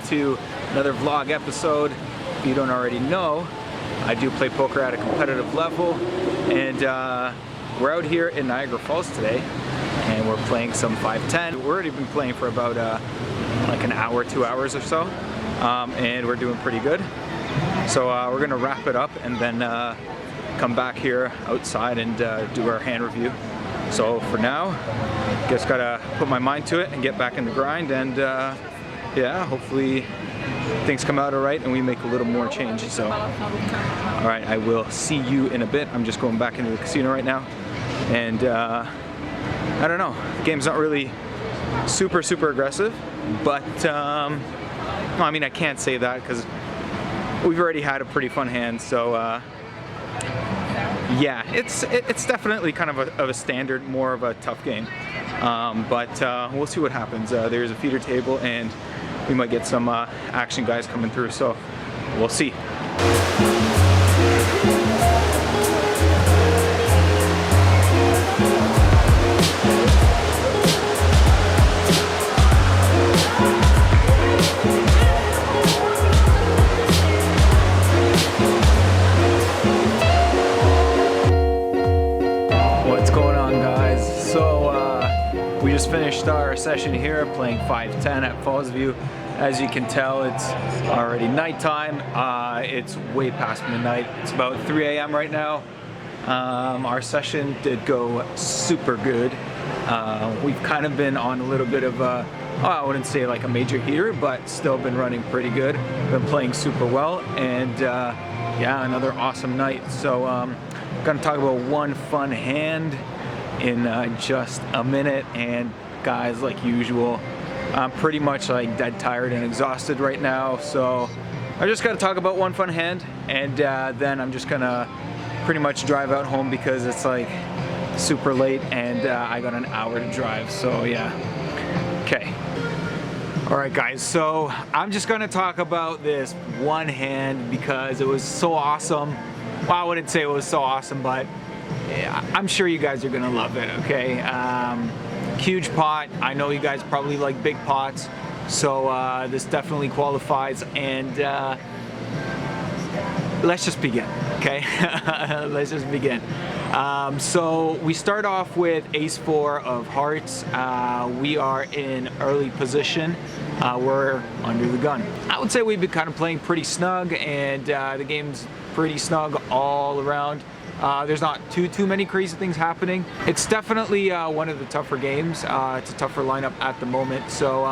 to another vlog episode. If you don't already know, I do play poker at a competitive level, and we're out here in Niagara Falls today, and we're playing some 510. We've already been playing for about like an hour, 2 hours or so, and we're doing pretty good. So we're gonna wrap it up and then come back here outside and do our hand review. So for now, just gotta put my mind to it and get back in the grind, and yeah, hopefully things come out all right and we make a little more change. So, all right, I will see you in a bit. I'm just going back into the casino right now, and I don't know, the game's not really super aggressive, but no, I mean, I can't say that because we've already had a pretty fun hand. So yeah, it's definitely kind of a standard, more of a tough game, but we'll see what happens. There's a feeder table and we might get some action guys coming through, so we'll see. We just finished our session here playing 510 at Fallsview. As you can tell, it's already nighttime. It's way past midnight. It's about 3 a.m. right now. Our session did go super good. We've kind of been on a little bit of a, I wouldn't say like a major heater, but still been running pretty good. Been playing super well, and yeah, another awesome night. So I'm gonna talk about one fun hand in just a minute. And guys, like usual, I'm pretty much like dead tired and exhausted right now, so I just gotta talk about one fun hand, and then I'm just gonna pretty much drive out home because it's like super late and I got an hour to drive. So yeah, okay. All right guys, so I'm just gonna talk about this one hand because it was so awesome. Well, I wouldn't say it was so awesome, but I'm sure you guys are gonna love it, okay? Huge pot. I know you guys probably like big pots, so this definitely qualifies, and let's just begin, okay? Let's just begin. So we start off with ace-4 of hearts. We are in early position. We're under the gun. I would say we've been kind of playing pretty snug, and the game's pretty snug all around. There's not too many crazy things happening. It's definitely one of the tougher games. It's a tougher lineup at the moment, so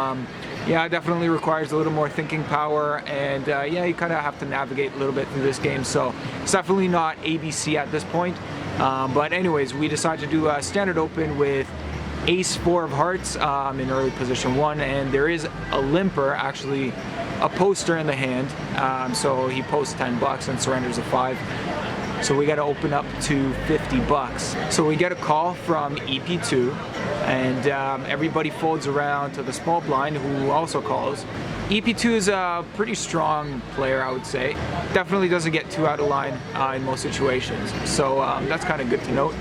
yeah, it definitely requires a little more thinking power, and yeah, you kind of have to navigate a little bit through this game, so it's definitely not ABC at this point. But anyways, we decided to do a standard open with ace-4 of hearts in early position 1, and there is a limper, actually a poster in the hand, so he posts $10 and surrenders a 5. So we got to open up to 50 bucks. So we get a call from EP2, and everybody folds around to the small blind, who also calls. EP2 is a pretty strong player, I would say. Definitely doesn't get too out of line in most situations. So that's kind of good to note.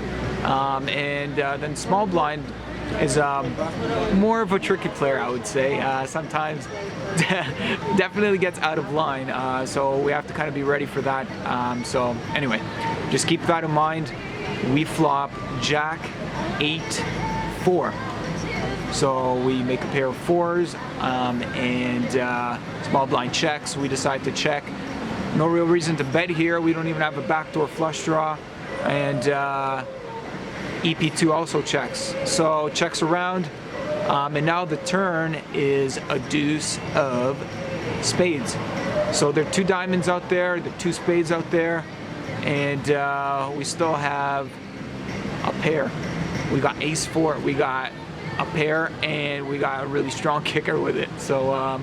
And then small blind is more of a tricky player, I would say. Sometimes definitely gets out of line, so we have to kind of be ready for that. So anyway, just keep that in mind. We flop Jack 8-4, so we make a pair of 4s, and small blind checks. We decide to check. No real reason to bet here. We don't even have a backdoor flush draw, and EP2 also checks. So checks around, and now the turn is a deuce of spades. So there are 2 diamonds out there, there are 2 spades out there, and we still have a pair. We got ace-4, we got a pair, and we got a really strong kicker with it. So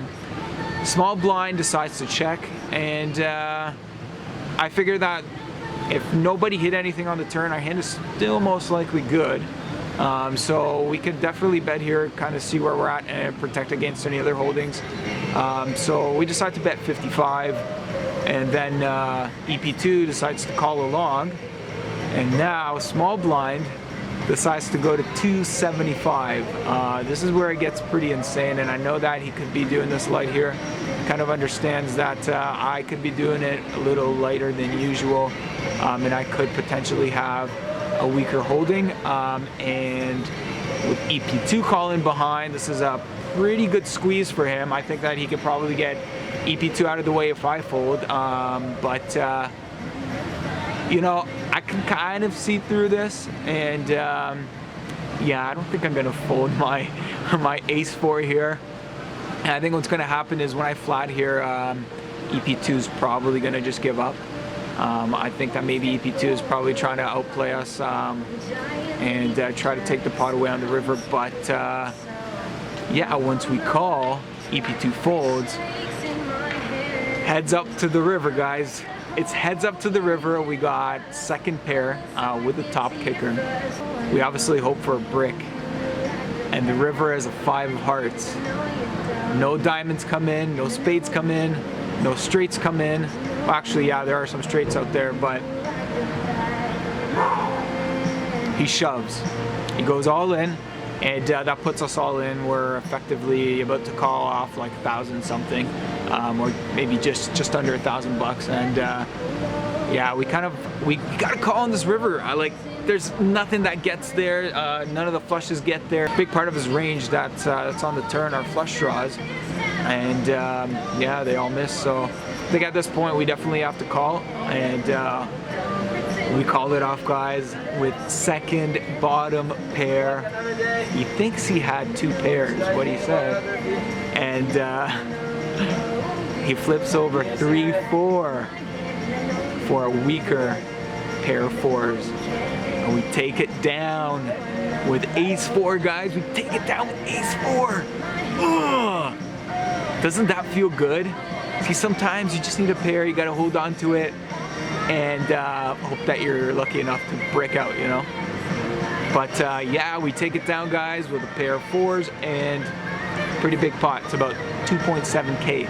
small blind decides to check, and I figure that if nobody hit anything on the turn, our hand is still most likely good. So we could definitely bet here, kind of see where we're at and protect against any other holdings. So we decide to bet 55, and then EP2 decides to call along, and now small blind decides to go to 275. This is where it gets pretty insane, and I know that he could be doing this light here. Kind of understands that I could be doing it a little lighter than usual, and I could potentially have a weaker holding, and with EP2 calling behind, this is a pretty good squeeze for him. I think that he could probably get EP2 out of the way if I fold, but you know, I can kind of see through this, and yeah, I don't think I'm gonna fold my ace-4 here. And I think what's gonna happen is when I flat here, EP2 is probably gonna just give up. I think that maybe EP2 is probably trying to outplay us and try to take the pot away on the river, but yeah, once we call, EP2 folds. Heads up to the river, guys. It's heads up to the river. We got second pair with the top kicker. We obviously hope for a brick, and the river has a 5 of hearts. No diamonds come in, no spades come in, no straights come in. Well, actually, yeah, there are some straights out there, but he shoves. He goes all in, and that puts us all in. We're effectively about to call off like 1,000 something, or maybe just under $1,000, and yeah, we gotta call on this river. There's nothing that gets there. None of the flushes get there. Big part of his range that's on the turn are flush draws, and yeah, they all miss. So I think at this point we definitely have to call, and we called it off, guys, with second bottom pair. He thinks he had 2 pairs, what he said, and he flips over 3-4 for a weaker pair of 4s. And we take it down with ace-4, guys. We take it down with ace-4. Ugh. Doesn't that feel good? See, sometimes you just need a pair. You got to hold on to it and hope that you're lucky enough to break out, you know? But yeah, we take it down, guys, with a pair of 4s and pretty big pot. It's about 2.7K.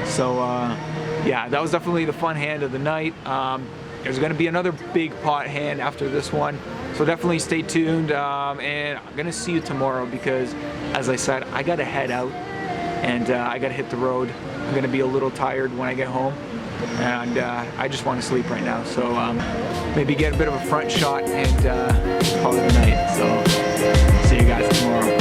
So yeah, that was definitely the fun hand of the night. There's going to be another big pot hand after this one, so definitely stay tuned, and I'm going to see you tomorrow because, as I said, I got to head out and I got to hit the road. I'm going to be a little tired when I get home, and I just want to sleep right now, so maybe get a bit of a front shot and call it a night. So see you guys tomorrow.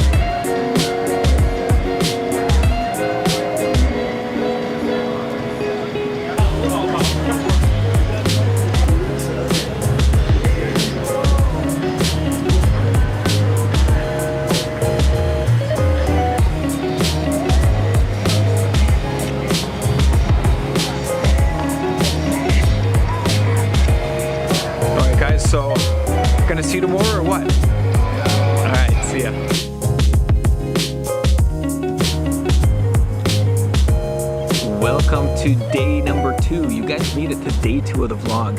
So, gonna see you tomorrow or what? Alright, see ya. Welcome to day number 2. You guys made it to day 2 of the vlog.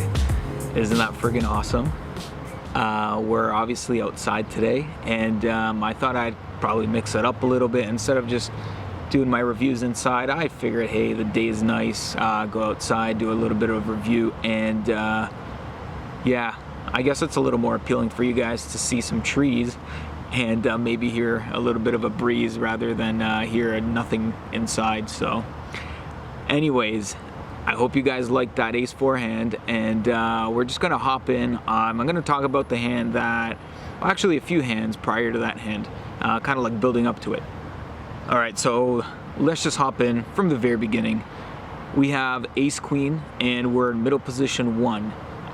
Isn't that friggin' awesome? We're obviously outside today, and I thought I'd probably mix it up a little bit. Instead of just doing my reviews inside, I figured, hey, the day is nice, go outside, do a little bit of review, and yeah, I guess it's a little more appealing for you guys to see some trees and maybe hear a little bit of a breeze rather than hear nothing inside. So anyways, I hope you guys liked that ace-4 hand, and we're just gonna hop in. I'm gonna talk about the hand that, well, actually a few hands prior to that hand, kind of like building up to it. All right, so let's just hop in from the very beginning. We have ace-queen, and we're in middle position 1.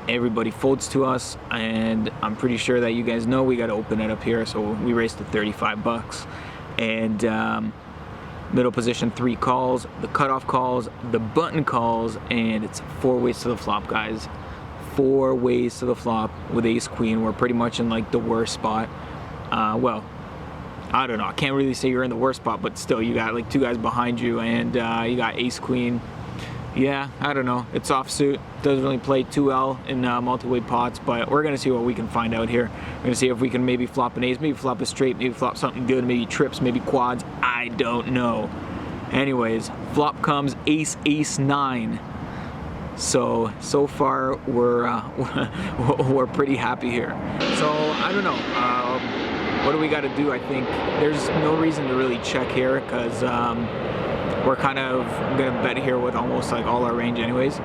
Everybody folds to us, and I'm pretty sure that you guys know we got to open it up here, so we raised to 35 bucks. And middle position 3 calls, the cutoff calls, the button calls, and it's 4 ways to the flop, guys. 4 ways to the flop with ace queen. We're pretty much in like the worst spot. Well, I don't know, I can't really say you're in the worst spot, but still, you got like 2 guys behind you, and you got ace queen. Yeah, I don't know, it's offsuit, doesn't really play too well in multi-way pots, but we're gonna see what we can find out here. We're gonna see if we can maybe flop an ace, maybe flop a straight, maybe flop something good, maybe trips, maybe quads, I don't know. Anyways, flop comes ace, ace 9. So far we're pretty happy here. So I don't know, what do we got to do? I think there's no reason to really check here, because we're kind of gonna bet here with almost like all our range anyways.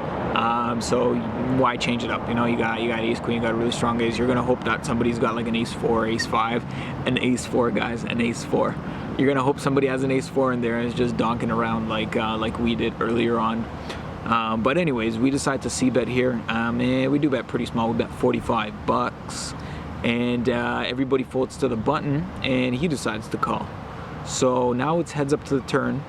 So why change it up? You know, you got ace queen, you got a really strong ace. You're gonna hope that somebody's got like an ace 4, ace 5, an ace 4, guys, an ace 4. You're gonna hope somebody has an ace 4 in there and is just donking around like we did earlier on. But anyways, we decide to c-bet here, and we do bet pretty small. We bet 45 bucks, and everybody folds to the button, and he decides to call. So now it's heads up to the turn.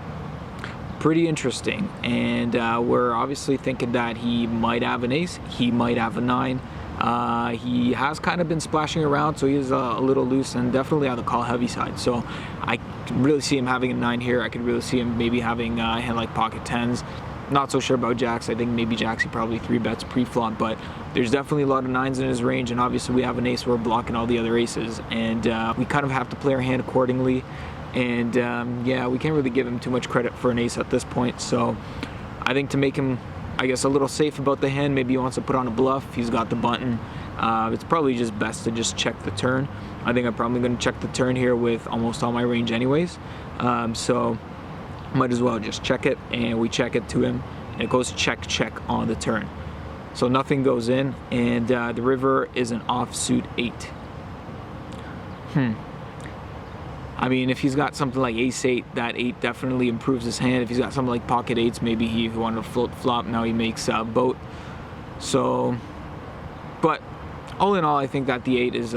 Pretty interesting, and we're obviously thinking that he might have an ace, he might have a 9. He has kind of been splashing around, so he is a little loose and definitely on the call heavy side. So I can really see him having a 9 here. I could really see him maybe having a hand like pocket 10s. Not so sure about jacks. I think maybe jacks he probably 3-bets pre-flop, but there's definitely a lot of 9s in his range, and obviously we have an ace, we're blocking all the other aces, and we kind of have to play our hand accordingly. And yeah, we can't really give him too much credit for an ace at this point. So I think to make him, I guess, a little safe about the hand, maybe he wants to put on a bluff. He's got the button. It's probably just best to just check the turn. I think I'm probably going to check the turn here with almost all my range anyways. So might as well just check it, and we check it to him, and it goes check, check on the turn. So nothing goes in, and the river is an offsuit 8. I mean, if he's got something like ace 8, that 8 definitely improves his hand. If he's got something like pocket 8s, maybe he wanted to float flop, now he makes boat. So, but all in all, I think that the 8 is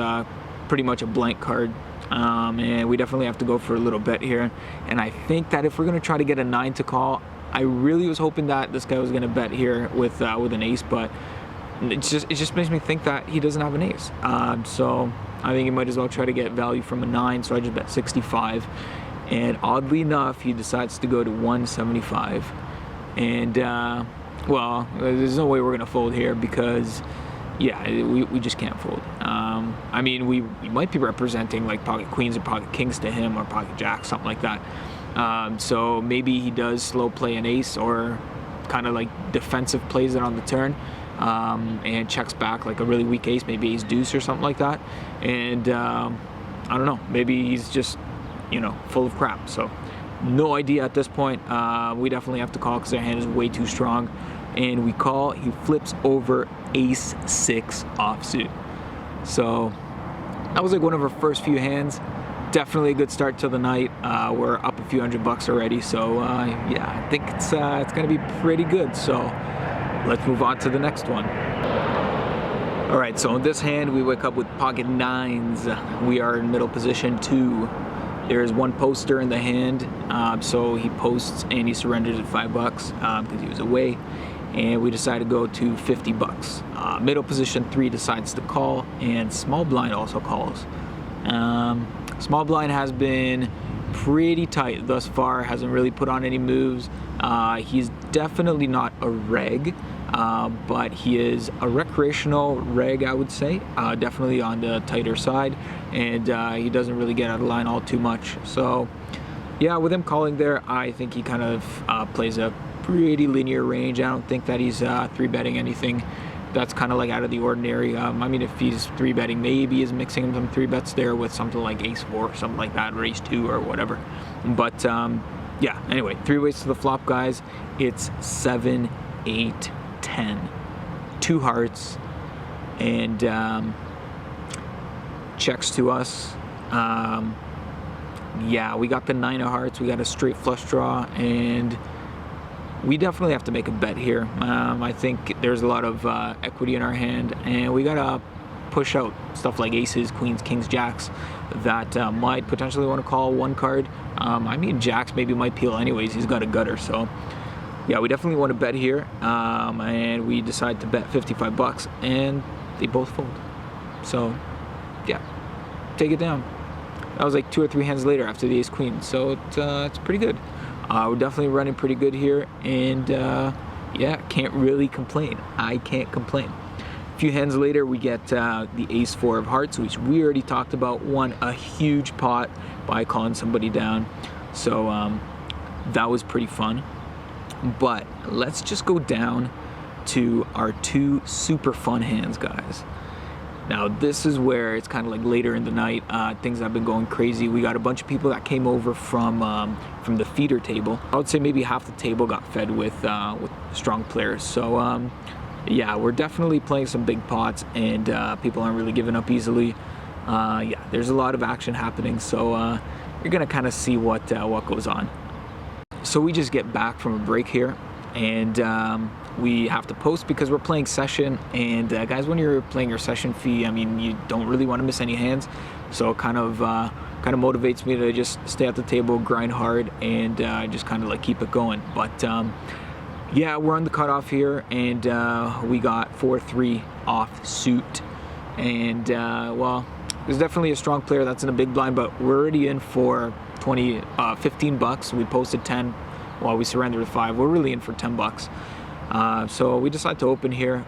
pretty much a blank card. And we definitely have to go for a little bet here. And I think that if we're gonna try to get a 9 to call, I really was hoping that this guy was gonna bet here with an ace, but it just makes me think that he doesn't have an ace. So I think he might as well try to get value from a 9, so I just bet 65. And oddly enough, he decides to go to 175. And well, there's no way we're gonna fold here, because yeah, we just can't fold. I mean, we might be representing like pocket queens or pocket kings to him, or pocket jacks, something like that. So maybe he does slow play an ace, or kind of like defensive plays it on the turn, and checks back like a really weak ace, maybe ace deuce or something like that. And I don't know, maybe he's just, you know, full of crap. So no idea at this point. We definitely have to call because our hand is way too strong. And we call. He flips over ace 6 offsuit. So that was like one of our first few hands. Definitely a good start to the night. We're up a few $100 already, so yeah, I think it's gonna be pretty good. So let's move on to the next one. All right, so in this hand we wake up with pocket 9s. We are in middle position 2. There's one poster in the hand, so he posts and he surrenders at $5 because he was away, and we decide to go to 50 bucks. Middle position 3 decides to call, and small blind also calls. Small blind has been pretty tight thus far, hasn't really put on any moves. He's definitely not a reg, but he is a recreational reg, I would say. Definitely on the tighter side, and he doesn't really get out of line all too much. So yeah, with him calling there, I think he kind of plays a pretty linear range. I don't think that he's 3-betting anything that's kind of like out of the ordinary. I mean, if he's 3-betting, maybe he's mixing some 3-bets there with something like ace 4 or something like that, or ace 2 or whatever. But yeah, anyway, 3 ways to the flop, guys. It's 7, 8, 10, 2 hearts, and checks to us. Yeah, we got the 9 of hearts, we got a straight flush draw, and we definitely have to make a bet here. I think there's a lot of equity in our hand, and we gotta push out stuff like aces, queens, kings, jacks that might potentially want to call one card. I mean, jacks maybe might peel anyways. He's got a gutter, so yeah, we definitely want to bet here. And we decide to bet 55 bucks, and they both fold. So yeah, take it down. That was like 2 or 3 hands later after the ace queen, so it's pretty good. We're definitely running pretty good here, and yeah, can't really complain. I can't complain. A few hands later, we get the ace 4 of hearts, which we already talked about, won a huge pot by calling somebody down. So that was pretty fun. But let's just go down to our two super fun hands, guys. Now this is where it's kind of like later in the night. Things have been going crazy. We got a bunch of people that came over from the feeder table. I would say maybe half the table got fed with strong players. So yeah, we're definitely playing some big pots, and people aren't really giving up easily. Yeah, there's a lot of action happening. So you're gonna kind of see what goes on. So we just get back from a break here, and we have to post because we're playing session. And guys, when you're playing your session fee, I mean, you don't really want to miss any hands. So it kind of motivates me to just stay at the table, grind hard, and just kind of like keep it going. But yeah, we're on the cutoff here, and we got 4-3 off suit. And well, there's definitely a strong player that's in a big blind, but we're already in for 15 bucks. We posted 10 while we surrendered 5. We're really in for 10 bucks. So we decided to open here.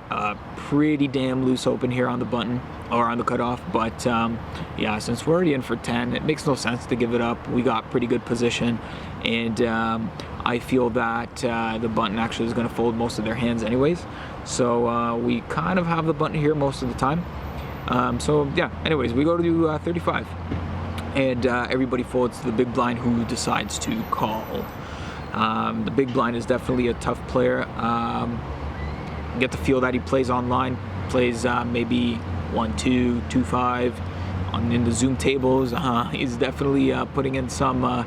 Pretty damn loose open here on the button, or on the cutoff. But yeah, since we're already in for 10, it makes no sense to give it up. We got pretty good position, and I feel that the button actually is going to fold most of their hands anyways. So we kind of have the button here most of the time. So yeah, anyways, we go to 35, and everybody folds to the big blind, who decides to call. The big blind is definitely a tough player. Get the feel that he plays online, plays maybe 1-2, 2-5 in the Zoom tables. He's definitely putting in some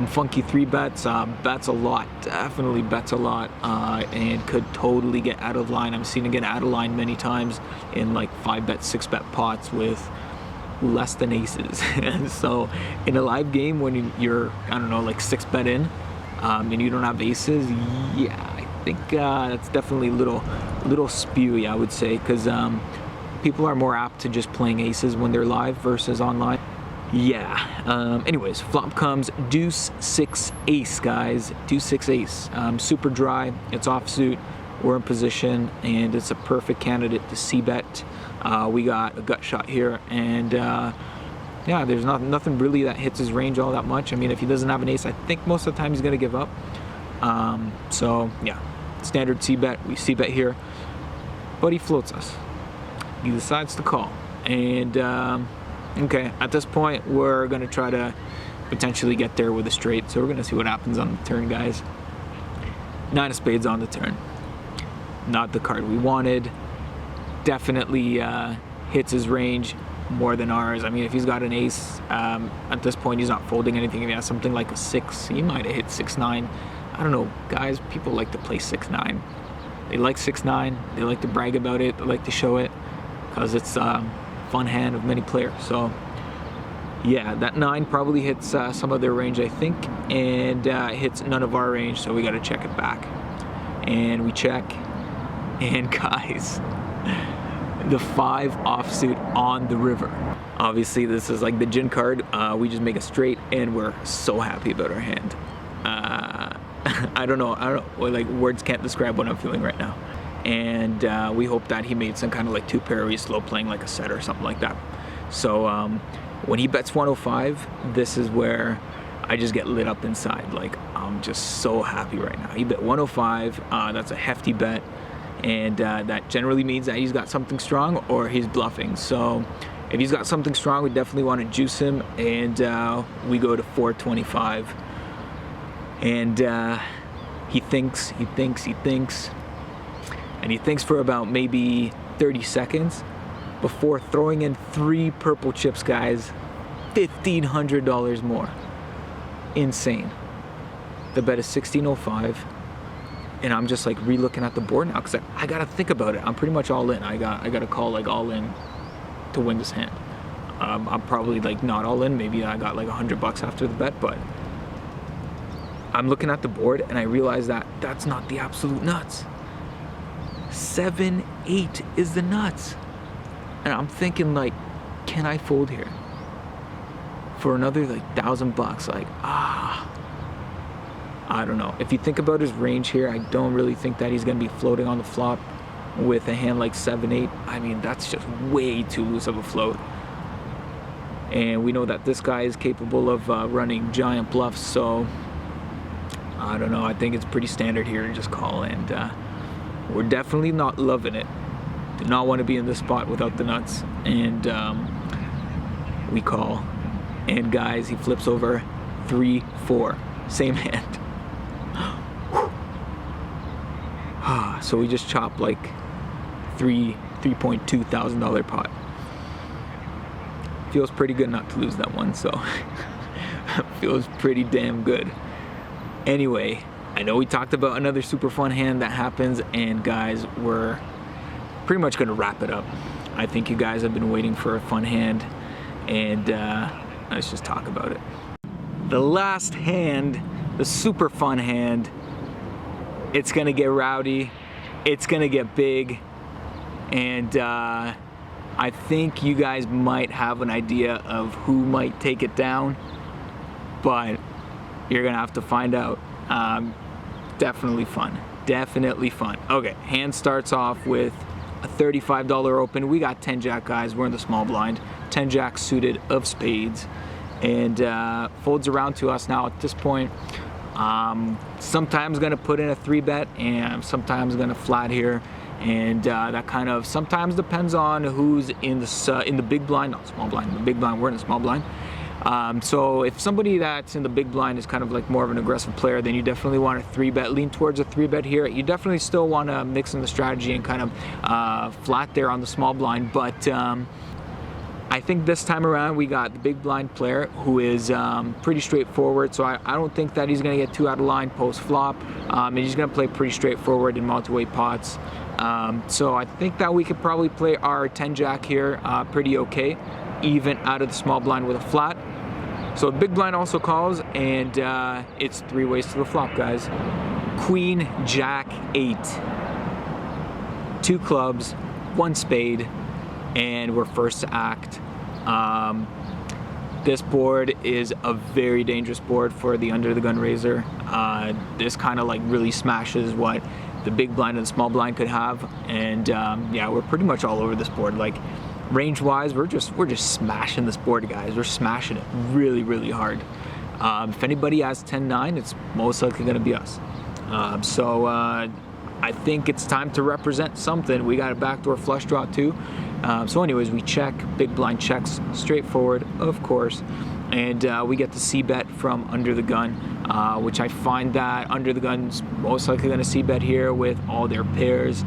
funky 3 bets. Bets a lot, definitely bets a lot, and could totally get out of line. I've seen him get out of line many times in like 5-bet, 6-bet pots with less than aces. And so in a live game, when you're, I don't know, like 6-bet in, and you don't have aces, yeah, I think that's definitely a little spewy, I would say, because people are more apt to just playing aces when they're live versus online. Yeah, anyways, flop comes deuce 6 ace, guys. Deuce 6 ace. Super dry, it's offsuit, we're in position, and it's a perfect candidate to c-bet. We got a gut shot here, and yeah, there's nothing really that hits his range all that much. I mean, if he doesn't have an ace, I think most of the time he's gonna give up. So yeah, standard c-bet. We c-bet here, but he floats us. He decides to call, and okay, at this point, we're gonna try to potentially get there with a straight. So we're gonna see what happens on the turn, guys. 9 of spades on the turn. Not the card we wanted. Definitely hits his range more than ours. I mean, if he's got an ace, at this point he's not folding anything. If he has something like a 6, he might have hit 6-9. I don't know, guys, people like to play 6-9. They like 6-9, they like to brag about it, they like to show it, because it's a fun hand of many players. So yeah, that 9 probably hits some of their range, I think, and hits none of our range, so we got to check it back. And we check, and guys, the 5 offsuit on the river. Obviously, this is like the gin card. We just make a straight, and we're so happy about our hand. I don't know, like, words can't describe what I'm feeling right now. And we hope that he made some kind of like 2-pair, or he's slow playing like a set or something like that. So when he bets 105, this is where I just get lit up inside. Like, I'm just so happy right now. He bet 105, that's a hefty bet. And that generally means that he's got something strong, or he's bluffing. So if he's got something strong, we definitely want to juice him, and we go to 425. And he thinks, and he thinks for about maybe 30 seconds before throwing in 3 purple chips, guys. $1,500 more. Insane. The bet is 1605. And I'm just like re-looking at the board now, because I gotta think about it. I'm pretty much all in. I gotta call like all in to win this hand. I'm probably like not all in. Maybe I got like $100 after the bet, but I'm looking at the board and I realize that that's not the absolute nuts. 7-8 is the nuts. And I'm thinking, like, can I fold here for another like $1,000? Like, I don't know. If you think about his range here, I don't really think that he's going to be floating on the flop with a hand like 7-8. I mean, that's just way too loose of a float. And we know that this guy is capable of running giant bluffs, so I don't know. I think it's pretty standard here to just call. And We're definitely not loving it. Do not want to be in this spot without the nuts. And we call. And guys, he flips over 3-4. Same hand. So we just chopped like $3.2 thousand pot. Feels pretty good not to lose that one, so feels pretty damn good. Anyway, I know we talked about another super fun hand that happens, and guys, we're pretty much gonna wrap it up. I think you guys have been waiting for a fun hand, and let's just talk about it. The last hand, the super fun hand, it's gonna get rowdy, it's gonna get big, and I think you guys might have an idea of who might take it down, but you're gonna have to find out. Definitely fun, definitely fun. Okay, hand starts off with a $35 open. We got 10 jack, guys, we're in the small blind. 10 jack suited of spades, and folds around to us now at this point. Sometimes gonna put in a 3-bet, and sometimes gonna flat here, and that kind of sometimes depends on who's in the big blind, not small blind, the big blind. We're in the small blind. So if somebody that's in the big blind is kind of like more of an aggressive player, then you definitely want a 3-bet, lean towards a 3-bet here. You definitely still want to mix in the strategy and kind of flat there on the small blind, but I think this time around we got the big blind player who is pretty straightforward, so I don't think that he's going to get too out of line post flop, and he's going to play pretty straightforward in multi-way pots. So I think that we could probably play our 10 jack here pretty okay, even out of the small blind with a flat. So the big blind also calls, and it's 3 ways to the flop, guys. Queen, jack, 8, 2 clubs, 1 spade, and we're first to act. This board is a very dangerous board for the under the gun raiser. This kind of like really smashes what the big blind and the small blind could have, and yeah, we're pretty much all over this board. Like range wise, we're just smashing this board, guys. We're smashing it really hard. If anybody has 10-9, it's most likely going to be us. So I think it's time to represent something. We got a backdoor flush draw too. So anyways, we check, big blind checks, straightforward, of course, and we get the c-bet from under the gun, which I find that under the gun's most likely going to c-bet here with all their pairs.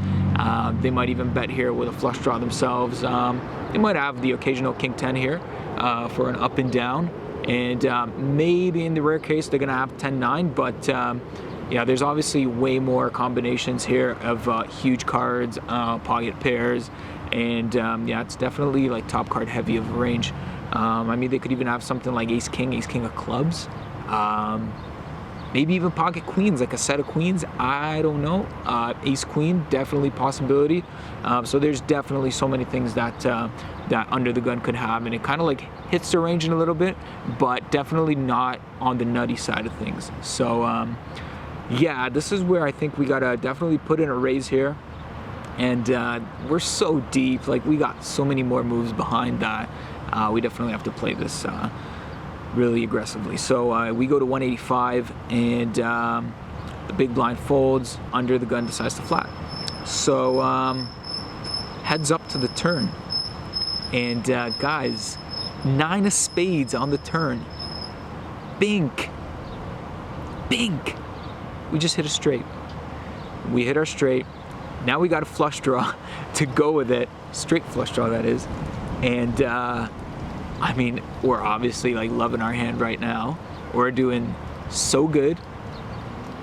They might even bet here with a flush draw themselves. They might have the occasional king 10 here for an up and down, and maybe in the rare case they're going to have 10-9, but yeah, there's obviously way more combinations here of huge cards, pocket pairs, and yeah, it's definitely like top card heavy of a range. I mean, they could even have something like ace king of clubs, maybe even pocket queens, like a set of queens, I don't know. Ace queen, definitely possibility. So there's definitely so many things that that under the gun could have, and it kind of like hits the range in a little bit, but definitely not on the nutty side of things. So yeah, this is where I think we gotta definitely put in a raise here, and we're so deep, like we got so many more moves behind that. We definitely have to play this really aggressively. So we go to 185, and the big blind folds, under the gun decides to flat. So heads up to the turn, and guys, 9 of spades on the turn. Bink. We just hit a straight. We hit our straight. Now we got a flush draw to go with it. Straight flush draw, that is. And I mean, we're obviously like loving our hand right now. We're doing so good.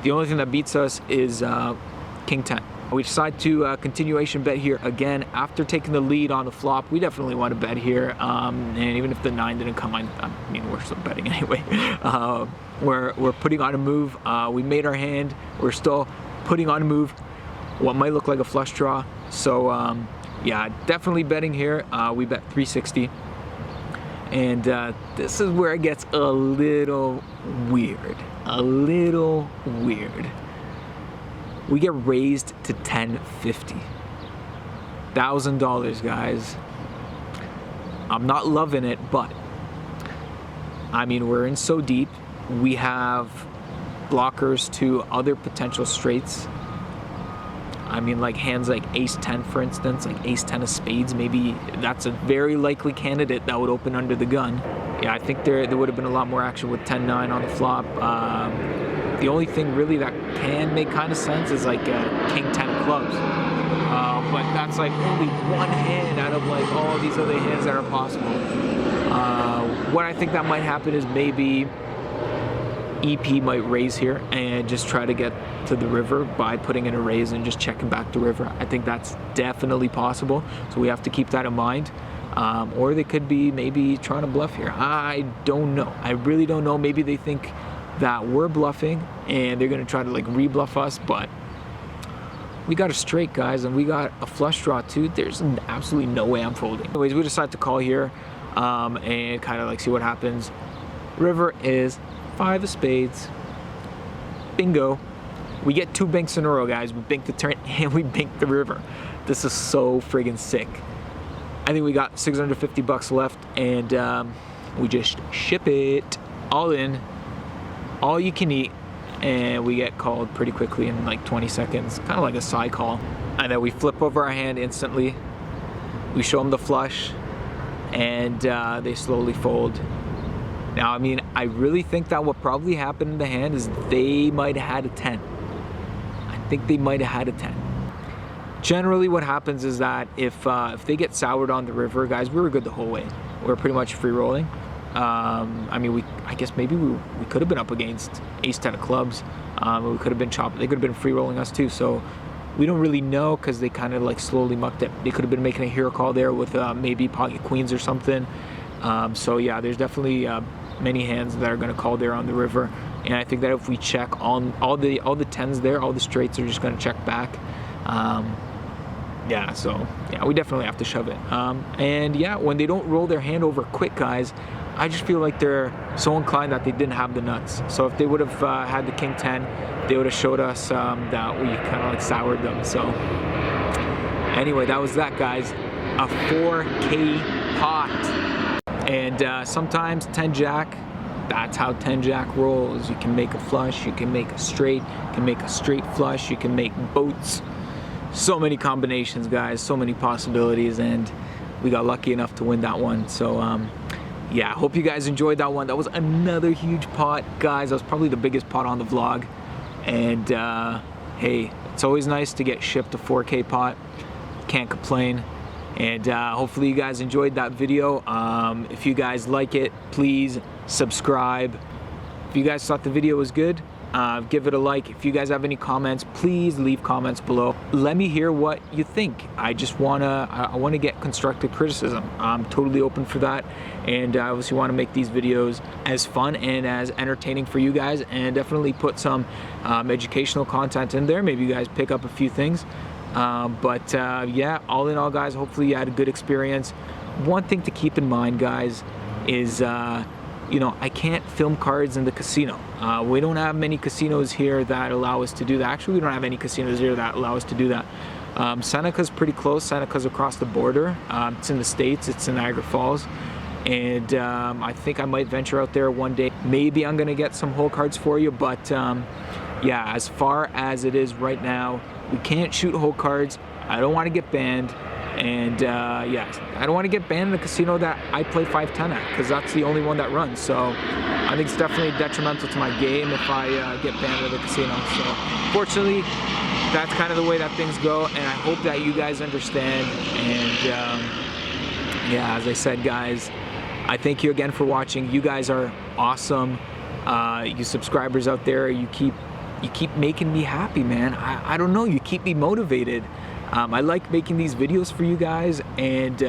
The only thing that beats us is king 10. We decide to continuation bet here again after taking the lead on the flop. We definitely want to bet here, and even if the 9 didn't come, I mean, we're still betting anyway. We're putting on a move. We made our hand. We're still putting on a move. What might look like a flush draw. So yeah, definitely betting here. We bet 360, and this is where it gets a little weird. We get raised to $1050. $1,000, guys. I'm not loving it, but I mean, we're in so deep. We have blockers to other potential straights. I mean, like hands like ace-10, for instance, like ace-10 of spades, maybe that's a very likely candidate that would open under the gun. Yeah, I think there would have been a lot more action with 10-9 on the flop. The only thing really that can make kind of sense is like king-10 of clubs. But that's like only one hand out of like all these other hands that are possible. What I think that might happen is maybe EP might raise here and just try to get to the river by putting in a raise and just checking back to river. I think that's definitely possible, so we have to keep that in mind. Or they could be maybe trying to bluff here. I don't know. I really don't know. Maybe they think that we're bluffing and they're gonna try to like re-bluff us, but we got a straight, guys, and we got a flush draw too. There's absolutely no way I'm folding. Anyways, we decided to call here and kind of like see what happens. River is 5 of spades. Bingo. We get 2 binks in a row, guys. We bink the turn and we bink the river. This is so friggin' sick. I think we got 650 bucks left, and we just ship it all in, all you can eat, and we get called pretty quickly in like 20 seconds, kind of like a side call. And then we flip over our hand instantly. We show them the flush, and they slowly fold. Now, I mean, I really think that what probably happened in the hand is they might have had a 10. I think they might have had a 10. Generally, what happens is that if they get soured on the river, guys, we were good the whole way. We were pretty much free rolling. I mean, I guess maybe we could have been up against ace-10 of clubs. We could have been chopping. They could have been free rolling us too. So we don't really know because they kind of like slowly mucked it. They could have been making a hero call there with maybe pocket queens or something. So yeah, there's definitely many hands that are going to call there on the river, and I think that if we check on all the 10s there, all the straights are just going to check back. Yeah, so yeah, we definitely have to shove it. And yeah, when they don't roll their hand over quick, guys, I just feel like they're so inclined that they didn't have the nuts. So if they would have had the king-10, they would have showed us that we kind of like soured them. So anyway, that was that, guys. A 4K pot. And sometimes 10-jack, that's how 10-jack rolls. You can make a flush, you can make a straight, you can make a straight flush, you can make boats. So many combinations, guys, so many possibilities, and we got lucky enough to win that one. So yeah, hope you guys enjoyed that one. That was another huge pot, guys. That was probably the biggest pot on the vlog. And hey, it's always nice to get shipped a 4K pot. Can't complain. And hopefully you guys enjoyed that video. If you guys like it, please subscribe. If you guys thought the video was good, give it a like. If you guys have any comments, please leave comments below. Let me hear what you think. I just wanna get constructive criticism. I'm totally open for that, and I obviously want to make these videos as fun and as entertaining for you guys, and definitely put some educational content in there. Maybe you guys pick up a few things. Yeah, all in all, guys, hopefully you had a good experience. One thing to keep in mind, guys, is you know, I can't film cards in the casino. We don't have many casinos here that allow us to do that. Actually, we don't have any casinos here that allow us to do that. Seneca's pretty close. Seneca's across the border. It's in the States. It's in Niagara Falls. And I think I might venture out there one day. Maybe I'm gonna get some hole cards for you, but yeah, as far as it is right now, we can't shoot hole cards. I don't want to get banned. And yeah, I don't want to get banned in a casino that I play 5-10 at, because that's the only one that runs. So I think it's definitely detrimental to my game if I get banned at a casino. So fortunately, that's kind of the way that things go, and I hope that you guys understand. And yeah, as I said, guys, I thank you again for watching. You guys are awesome. You subscribers out there, you keep making me happy, man. I don't know, you keep me motivated. I like making these videos for you guys, and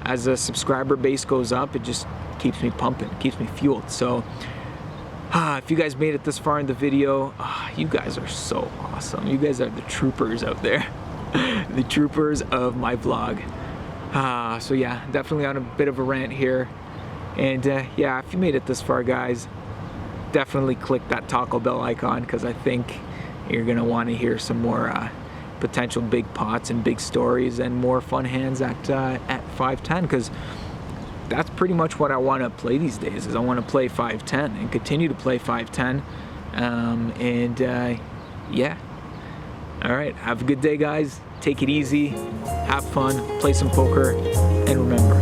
as the subscriber base goes up, it just keeps me pumping, keeps me fueled. So if you guys made it this far in the video, you guys are so awesome. You guys are the troopers out there. The troopers of my vlog. So yeah, definitely on a bit of a rant here. And yeah, if you made it this far, guys, definitely click that Taco Bell icon, because I think you're gonna want to hear some more potential big pots and big stories and more fun hands at 5-10, because that's pretty much what I want to play these days. Is I want to play 5-10 and continue to play 5-10. Yeah, All right, have a good day, guys. Take it easy, have fun, play some poker, and remember,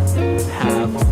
have